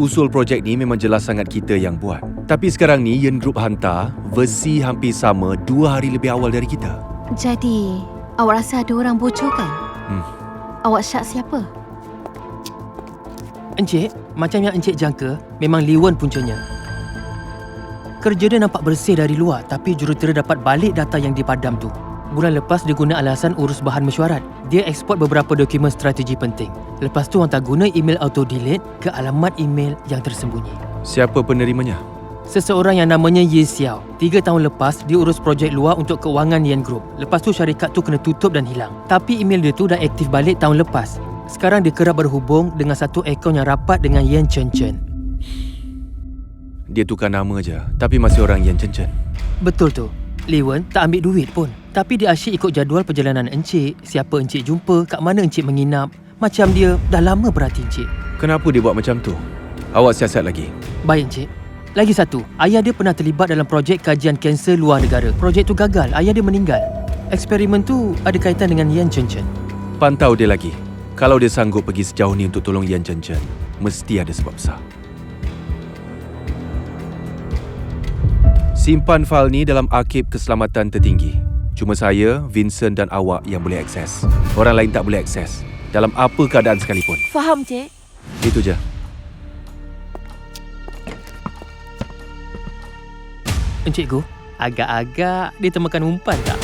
Usul projek ni memang jelas sangat kita yang buat. Tapi sekarang ni Yen Group hantar versi hampir sama 2 hari lebih awal dari kita. Jadi, awak rasa ada orang bocor kan? Awak syak siapa? Encik, macam yang Encik jangka, memang Lee Wen puncanya. Kerja dia nampak bersih dari luar, tapi jurutera dapat balik data yang dipadam tu. Bulan lepas dia guna alasan urus bahan mesyuarat. Dia eksport beberapa dokumen strategi penting. Lepas tu hantar guna email auto-delete ke alamat email yang tersembunyi. Siapa penerimanya? Seseorang yang namanya Ye Xiao. 3 tahun lepas, dia urus projek luar untuk keuangan Yen Group. Lepas tu syarikat tu kena tutup dan hilang. Tapi email dia tu dah aktif balik tahun lepas. Sekarang dia kerap berhubung dengan satu akaun yang rapat dengan Yen Chen Chen. Dia tukar nama je, tapi masih orang Yen Chen Chen. Betul tu. Lee Wen tak ambil duit pun. Tapi dia asyik ikut jadual perjalanan encik. Siapa encik jumpa, kat mana encik menginap. Macam dia dah lama perhati encik. Kenapa dia buat macam tu? Awak siasat lagi. Baik encik. Lagi satu, ayah dia pernah terlibat dalam projek kajian kanser luar negara. Projek tu gagal, ayah dia meninggal. Eksperimen tu ada kaitan dengan Yen Chen Chen. Pantau dia lagi. Kalau dia sanggup pergi sejauh ni untuk tolong Yen Chen Chen, mesti ada sebab besar. Simpan fail ni dalam arsip keselamatan tertinggi. Cuma saya, Vincent dan awak yang boleh akses. Orang lain tak boleh akses. Dalam apa keadaan sekalipun. Faham, Cik. Itu je. Encik Gu, agak-agak dia termakan umpan tak?